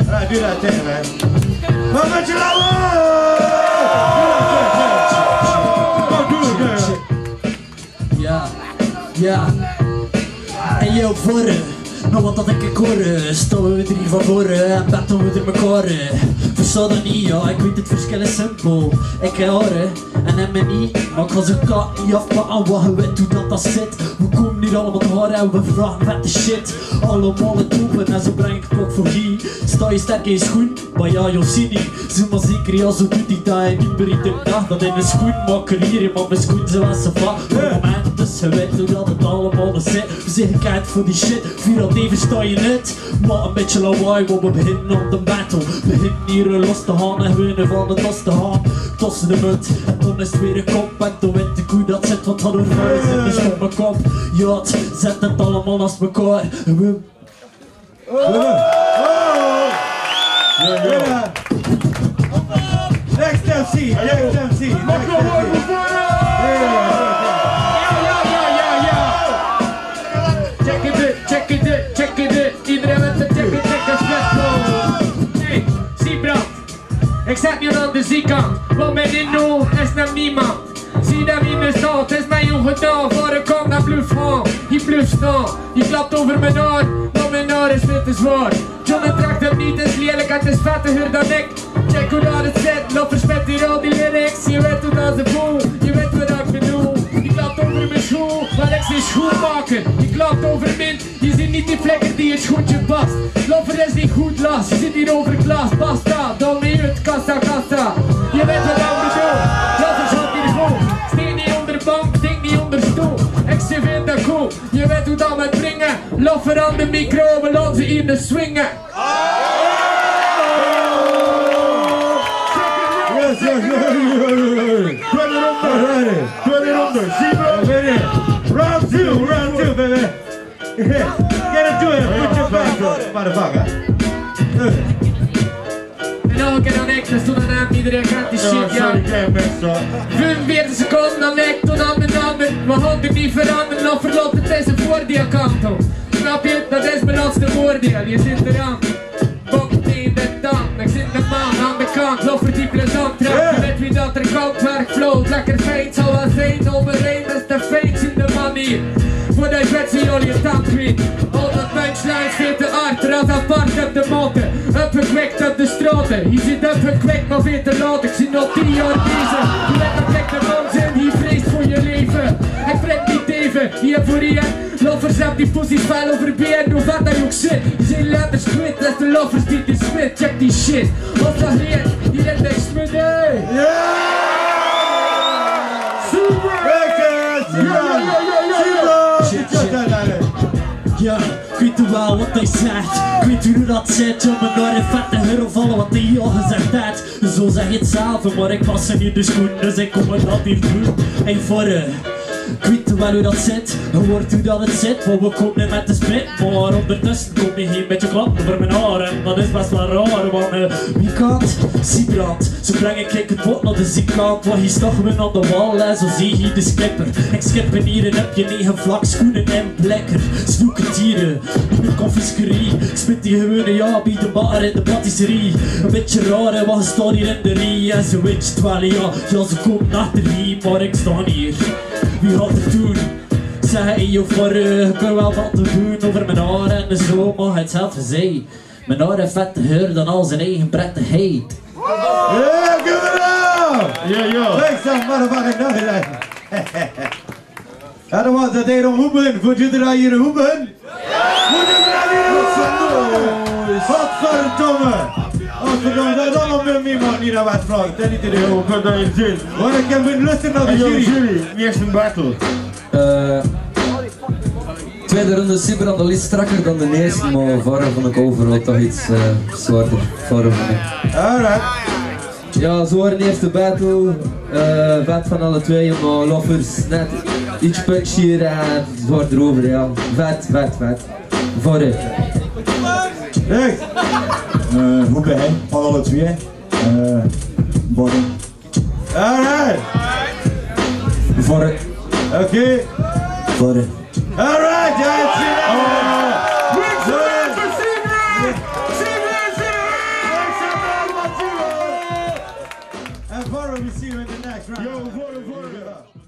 Alright, do that thing, man. Come on, chill out! Ja. En jouw vorren. Nou wat dat ik hoor, staan we er hier van voren en betten we er mekaar. Versta dat niet, ja, ik weet het verschil is simpel. Ik heb haren en hem me niet, maar ik ga ze kat niet afpakken, wat je weet hoe dat zit. We komen hier allemaal te haren en we vragen vette shit. Allemaal het open en zo breng ik ook voor hier. Sta je sterk in je schoen, maar ja, je ziet niet. Zeg maar zeker, ja, zo doet hij dat en niet meer in de dag. Dat in de schoenmaker hier, maar mijn schoen zijn wel zo vak. Voor het moment, dus je weet hoe dat het allemaal zit. We zeggen kijk voor die shit, 4 even sta je net. Maar een beetje lawaai, want we beginnen op de battle. We beginnen hier los te gaan en winnen van de tas te gaan. Tossen de munt en dan is het weer een kop. En toen weet ik hoe dat zit, wat gaat door vuist in de stomme kop. Ja, zet het allemaal naast elkaar. Next MC. Check it. Iedereen met de check het hey, zie Brand. Ik zet nu aan de zijkant, want mijn inno is naar niemand. Zie dat wie me staat, is mijn jongen gedaan. Voor ik kom naar bluff gaan, je bluff staan. Je klapt over mijn haar, maar mijn haar is veel te zwaar. Johnny trekt het niet, is lelijk, het is vettiger dan ik. Check hoe dat het zit, loop verspet hier al die lyrics. Je weet hoe dat ze voelt, je weet wat ik bedoel. Je klapt over mijn schoen, maar ik zie schoenmaker. Je klapt over min, je ziet niet die vlekken die het schoentje past. Loffer is niet goed last, je zit hier over glas. Basta, dan mee uit, kassa. Je weet wat ik bedoel, Loffer zat hier goed. Steek niet onder de bank, steek niet onder de stoel. Ik vind dat cool, je weet hoe dat we het brengen. Loffer aan de micro, we laten ze in de swingen. Yes. Put it under. Round two, baby. Get into it, put your back on it, motherfucker. En elke keer dan ik, dus toen dan hem, iedereen kent die shit, ja. 45 seconden dan ik, tot aan de ander. Mijn handen niet veranderen, dan verloopt het is een voordeel kant op. Snap je, dat is mijn laatste voordeel, je zit eraan. Bonkt in de tand, ik zit de man aan de kant, Loffer die plezant trekt. Je weet wie dat er koud werk floot, lekker feit, zoals één overeen, dat is de fates in de manier. Voordat je weet, zien jullie een tand kwijt. Al dat punchlines veel te hard, als apart op de motten. Uppekwikt op de straten, je zit uppekwikt maar veel te laat. Ik zie nog 10 jaar deze, je lekker plek de man zijn, die vreest voor je leven. Ik trek niet even, hier voor je. Loffers hebben die pussies vuil over BN, hoe vet dat je ook zit. Je ziet letters quit, dat is de loffers die de smit. Check die shit, als dat leert, hier in deze smit, hey! Super! Ja, ik weet wel wat hij zegt. Ik weet hoe dat zit, om me naar een vette hurl vallen wat hij al gezegd heeft. Zo zeg je het zelf, maar ik pas in de schoen, dus ik kom het dat hier doen. Hey, vorre. Ik weet wel hoe dat zit, je hoort hoe dat het zit, want we komen met de split. Maar ondertussen komt hij geen beetje klap over mijn haren. Dat is best wel raar, want wie kant? Siebrand. Zo breng ik het pot naar de zijkant, want hier stappen we aan de wal en zo zie je de skipper. Ik skippen hier en heb je 9 vlak schoenen en plekker. Snoeken dieren, niet meer confiskerie. Spit die gewone ja, bij de bar in de patisserie. Een beetje raar, hè, want je staat hier in de rie. En ze weet het wel, ja, ze komt achter hier, maar ik sta hier. Wie had het doen? Zeg hey joh voor ik kan wel wat te doen over mijn haren en zo, maar het zelf gezegd. Mijn haren heeft vette heur dan al zijn eigen prettigheid. Yeah, give it up! Yeah. Thanks some motherfucking nothing. Ja, dan was dat hier om hoepen. Voelt je er hier hoepen? Voelt je er hier hoepen? Godverdomme! Godverdomme, dat is allemaal met mij man, niet naar wat vraagt. Dat niet te doen. Wat dat je zin? Want ik heb een lusten naar de jury. Eerst een battle. Tweede ronde super aan de list strakker dan de eerste, maar varren vond ik overal toch iets zwaarder. Varren vond ik. Alright. Ja, zware eerste battle. Vet van alle twee, maar Loffers net iets punchier en zwaar erover, ja. Vet. Varren. Thanks. Hoe ben je? Van alle twee. Varren. Alright. Varren. Oké. Varren. Alright, ja, het we see you in the next round. Yo, voor.